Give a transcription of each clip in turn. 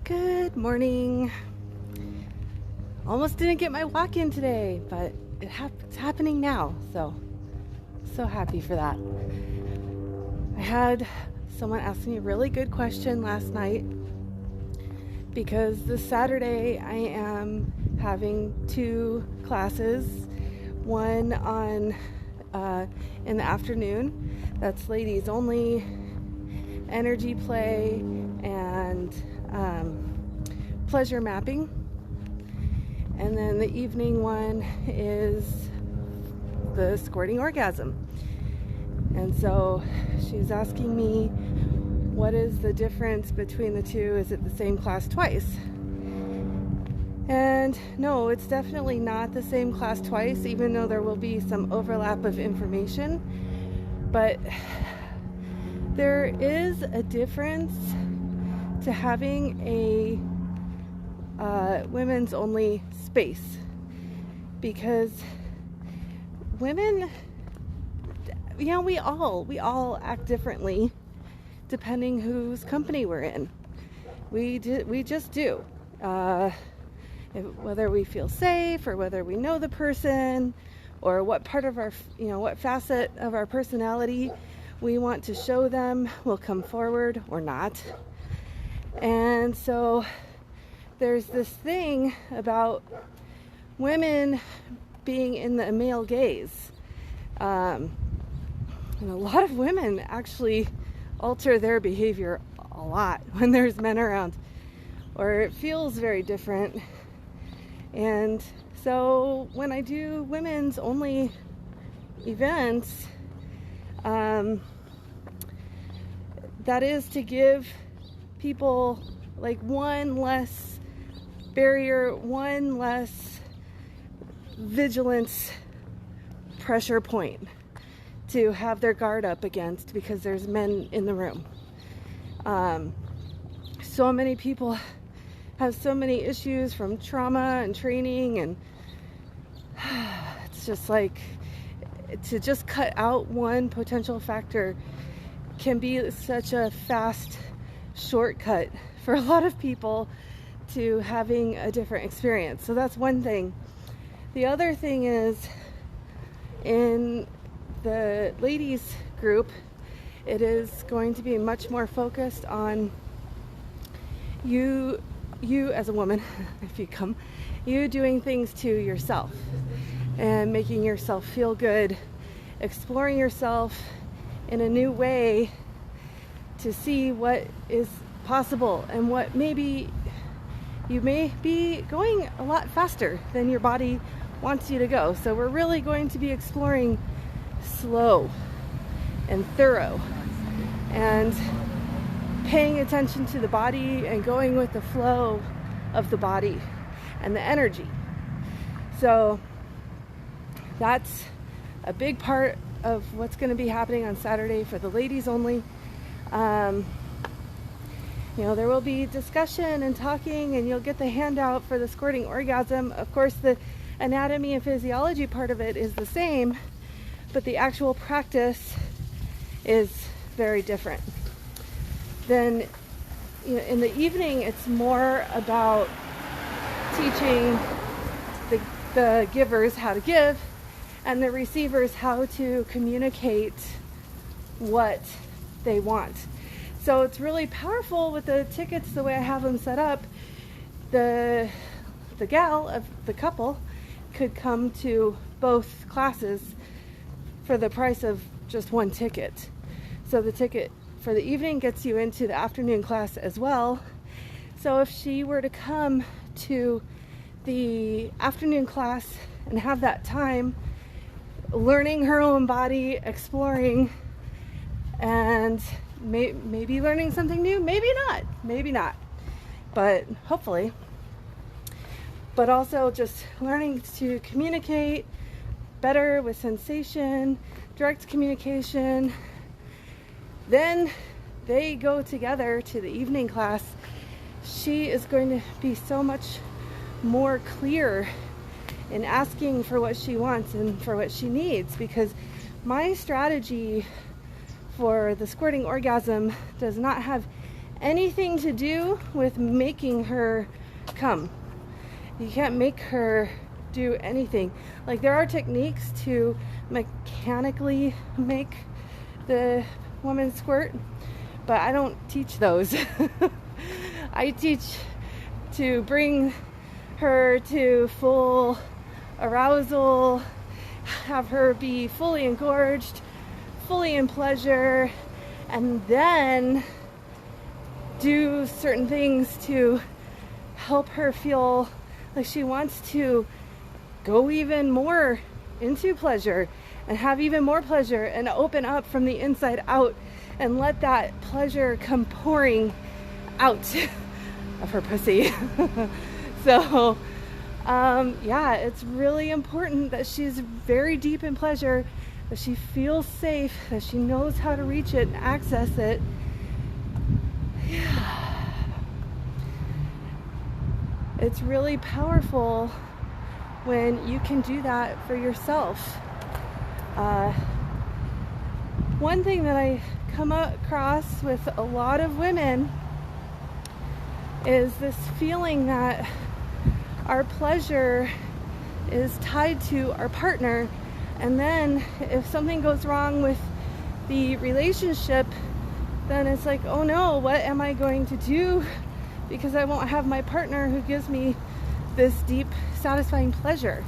Good morning. Almost didn't get my walk in today, but it's happening now, so happy for that. I had someone ask me a really good question last night because this Saturday I am having 2 classes, one on in the afternoon, that's ladies only, energy play and pleasure mapping, and then the evening one is the Squirting Orgasm. And so she's asking me, what is the difference between the two? Is it the same class twice? And no, it's definitely not the same class twice, even though there will be some overlap of information. But there is a difference to having a women's only space, because women, we all act differently depending whose company we're in. We just do. Whether we feel safe or whether we know the person or what part of our, what facet of our personality we want to show them will come forward or not. And so there's this thing about women being in the male gaze. And a lot of women actually alter their behavior a lot when there's men around, or it feels very different. And so when I do women's only events, that is to give people like one less barrier, one less vigilance pressure point to have their guard up against, because there's men in the room. So many people have so many issues from trauma and training, and it's just like to just cut out one potential factor can be such a fast shortcut for a lot of people to having a different experience. So that's one thing. The other thing is, in the ladies group, it is going to be much more focused on you as a woman, if you come, you doing things to yourself and making yourself feel good, exploring yourself in a new way to see what is possible and what maybe you may be going a lot faster than your body wants you to go. So we're really going to be exploring slow and thorough and paying attention to the body and going with the flow of the body and the energy. So that's a big part of what's going to be happening on Saturday for the ladies only. There will be discussion and talking, and you'll get the handout for the Squirting Orgasm. Of course, the anatomy and physiology part of it is the same, but the actual practice is very different. Then, in the evening, it's more about teaching the givers how to give and the receivers how to communicate what they want. So it's really powerful with the tickets the way I have them set up. The gal of the couple could come to both classes for the price of just one ticket. So the ticket for the evening gets you into the afternoon class as well. So if she were to come to the afternoon class and have that time learning her own body, exploring, and maybe learning something new, maybe not, but hopefully. But also just learning to communicate better with sensation, direct communication. Then they go together to the evening class. She is going to be so much more clear in asking for what she wants and for what she needs, because my strategy for the Squirting Orgasm does not have anything to do with making her come. You can't make her do anything. Like, there are techniques to mechanically make the woman squirt, but I don't teach those. I teach to bring her to full arousal, have her be fully engorged, fully in pleasure, and then do certain things to help her feel like she wants to go even more into pleasure and have even more pleasure and open up from the inside out and let that pleasure come pouring out of her pussy. So yeah, it's really important that she's very deep in pleasure, that she feels safe, that she knows how to reach it and access it. Yeah. It's really powerful when you can do that for yourself. One thing that I come across with a lot of women is this feeling that our pleasure is tied to our partner, and then if something goes wrong with the relationship, then it's like, oh no, what am I going to do? Because I won't have my partner who gives me this deep, satisfying pleasure.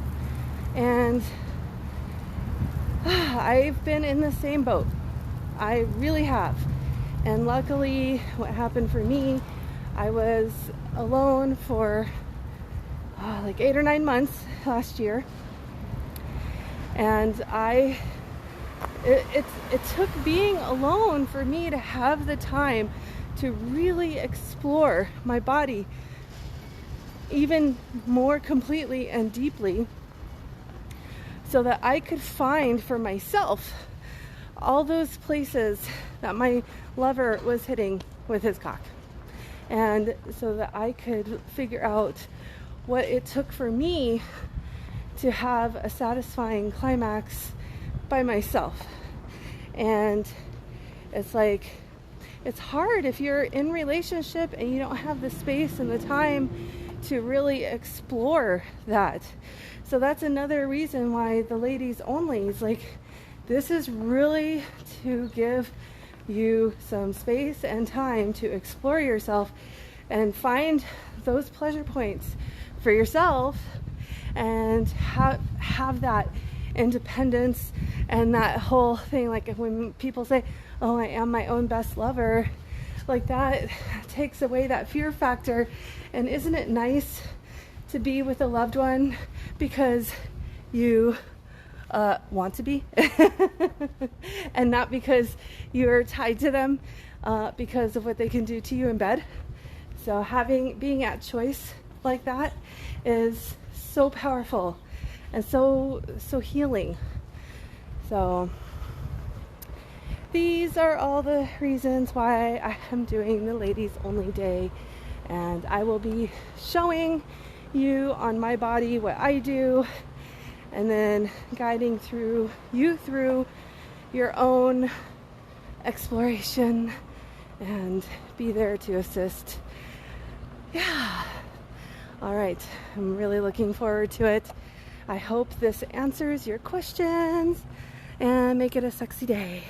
And I've been in the same boat. I really have. And luckily, what happened for me, I was alone for like 8 or 9 months last year. And it took being alone for me to have the time to really explore my body even more completely and deeply, so that I could find for myself all those places that my lover was hitting with his cock, and so that I could figure out what it took for me to have a satisfying climax by myself. And it's like, it's hard if you're in relationship and you don't have the space and the time to really explore that. So that's another reason why the ladies only is like, this is really to give you some space and time to explore yourself and find those pleasure points for yourself, and have that independence and that whole thing. Like, when people say, oh, I am my own best lover, like, that takes away that fear factor. And isn't it nice to be with a loved one because you want to be and not because you're tied to them because of what they can do to you in bed? So being at choice like that is so powerful and so healing. So these are all the reasons why I am doing the ladies only day, and I will be showing you on my body what I do, and then guiding you through your own exploration and be there to assist. Yeah. All right. I'm really looking forward to it. I hope this answers your questions and make it a sexy day.